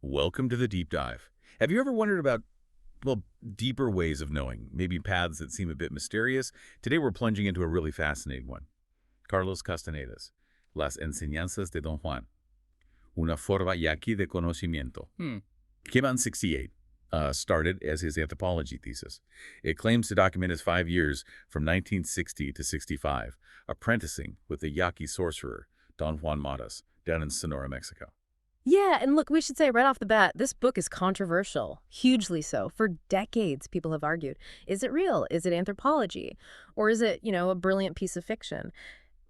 Welcome to the deep dive. Have you ever wondered about, well, deeper ways of knowing, maybe paths that seem a bit mysterious? Today we're plunging into a really fascinating one. Carlos Castaneda's Las Enseñanzas de Don Juan, una forma yaqui de conocimiento. Came out in '68, started as his anthropology thesis. It claims to document his 5 years from 1960 to '65, apprenticing with the Yaqui sorcerer, Don Juan Matas, down in Sonora, Mexico. Yeah, and look, we should say right off the bat, this book is controversial, hugely so. For decades, people have argued, is it real? Is it anthropology? Or is it, a brilliant piece of fiction?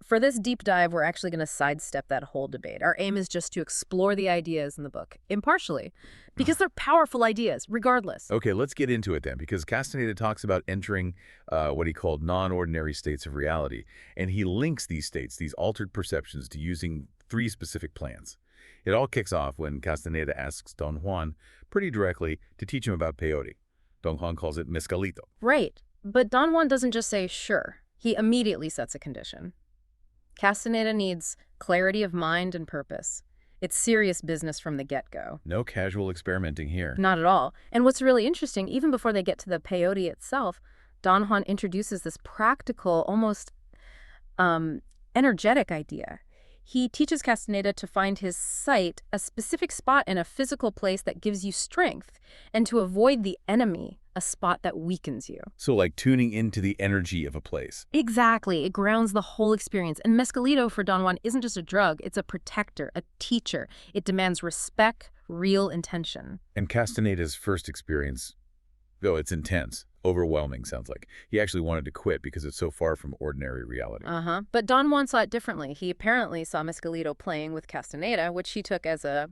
For this deep dive, we're actually going to sidestep that whole debate. Our aim is just to explore the ideas in the book, impartially, because they're powerful ideas, regardless. Okay, let's get into it then, because Castaneda talks about entering what he called non-ordinary states of reality, and he links these states, these altered perceptions, to using 3 specific plans. It all kicks off when Castaneda asks Don Juan pretty directly to teach him about peyote. Don Juan calls it mezcalito. Right, but Don Juan doesn't just say sure. He immediately sets a condition. Castaneda needs clarity of mind and purpose. It's serious business from the get-go. No casual experimenting here. Not at all. And what's really interesting, even before they get to the peyote itself, Don Juan introduces this practical, almost energetic idea. He teaches Castaneda to find his sight, a specific spot in a physical place that gives you strength, and to avoid the enemy, a spot that weakens you. So like tuning into the energy of a place. Exactly. It grounds the whole experience. And mescalito for Don Juan isn't just a drug, it's a protector, a teacher. It demands respect, real intention. And Castaneda's first experience, though it's intense, overwhelming, sounds like. He actually wanted to quit because it's so far from ordinary reality. But Don Juan saw it differently. He apparently saw Mescalito playing with Castaneda, which he took as a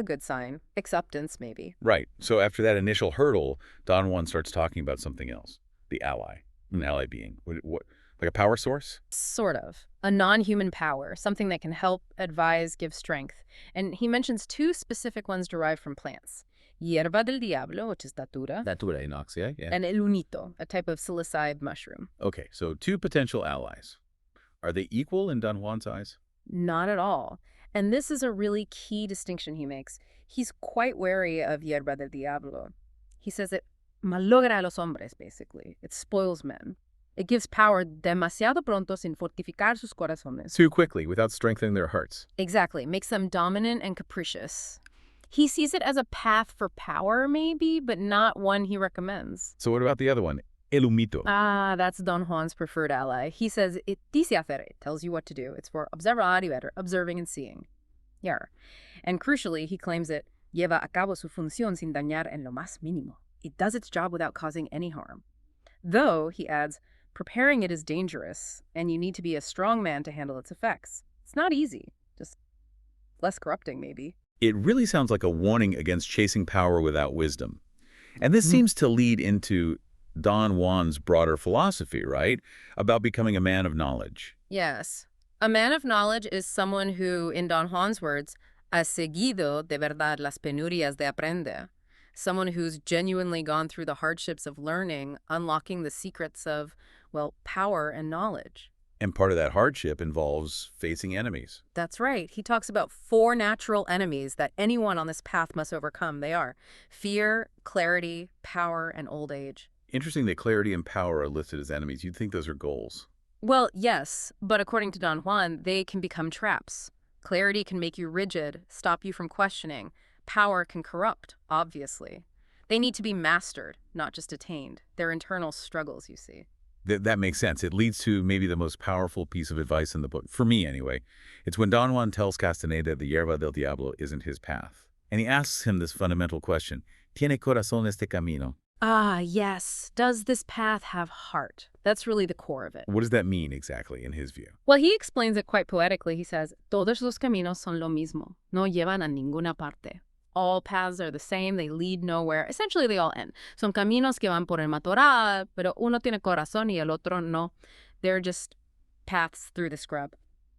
good sign. Acceptance, maybe. Right. So after that initial hurdle, Don Juan starts talking about something else. The ally. An ally being. What, like a power source? Sort of. A non-human power, something that can help, advise, give strength. And he mentions 2 specific ones derived from plants. Hierba del diablo, which is datura. Datura inoxia, yeah. And el unito, a type of psilocybe mushroom. Okay, so 2 potential allies. Are they equal in Don Juan's eyes? Not at all. And this is a really key distinction he makes. He's quite wary of hierba del diablo. He says it malogra a los hombres, basically. It spoils men. It gives power demasiado pronto sin fortificar sus corazones. Too quickly, without strengthening their hearts. Exactly. Makes them dominant and capricious. He sees it as a path for power, maybe, but not one he recommends. So what about the other one? El humito. That's Don Juan's preferred ally. He says, it dice hacer, it tells you what to do. It's for observar y ver, observing and seeing. Yeah. And crucially, he claims it lleva a cabo su función sin dañar en lo más mínimo. It does its job without causing any harm. Though, he adds, preparing it is dangerous, and you need to be a strong man to handle its effects. It's not easy, just less corrupting, maybe. It really sounds like a warning against chasing power without wisdom. And this seems to lead into Don Juan's broader philosophy, right? About becoming a man of knowledge. Yes. A man of knowledge is someone who, in Don Juan's words, ha seguido de verdad las penurias de aprender. Someone who's genuinely gone through the hardships of learning, unlocking the secrets of, power and knowledge. And part of that hardship involves facing enemies. That's right. He talks about 4 natural enemies that anyone on this path must overcome. They are fear, clarity, power, and old age. Interesting that clarity and power are listed as enemies. You'd think those are goals. Well, yes, but according to Don Juan, they can become traps. Clarity can make you rigid, stop you from questioning. Power can corrupt, obviously. They need to be mastered, not just attained. They're internal struggles, you see. That makes sense. It leads to maybe the most powerful piece of advice in the book, for me anyway. It's when Don Juan tells Castaneda the hierba del diablo isn't his path. And he asks him this fundamental question, ¿Tiene corazón este camino? Yes. Does this path have heart? That's really the core of it. What does that mean exactly in his view? Well, he explains it quite poetically. He says, todos los caminos son lo mismo, no llevan a ninguna parte. All paths are the same, they lead nowhere. Essentially, they all end. Son caminos que van por el matorral, pero uno tiene corazón y el otro no. They're just paths through the scrub.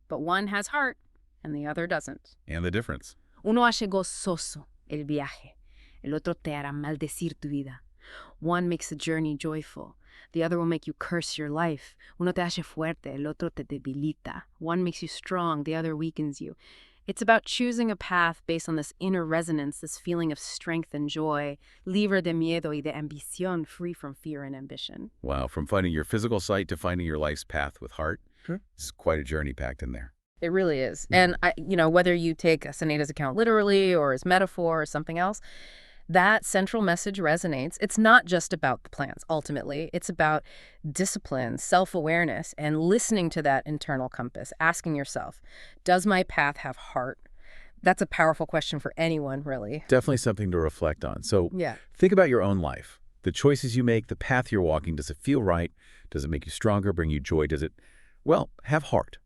But one has heart, and the other doesn't. And the difference? Uno hace gozoso el viaje. El otro te hará maldecir tu vida. One makes the journey joyful. The other will make you curse your life. Uno te hace fuerte, el otro te debilita. One makes you strong, the other weakens you. It's about choosing a path based on this inner resonance, this feeling of strength and joy, libre de miedo y de ambición, free from fear and ambition. Wow, from finding your physical sight to finding your life's path with heart, Sure. it's quite a journey packed in there. It really is. And, whether you take Castaneda's account literally or as metaphor or something else, that central message resonates. It's not just about the plants, ultimately. It's about discipline, self-awareness, and listening to that internal compass, asking yourself, does my path have heart? That's a powerful question for anyone, really. Definitely something to reflect on. So Yeah. think about your own life. The choices you make, the path you're walking, does it feel right? Does it make you stronger, bring you joy? Does it, well, have heart?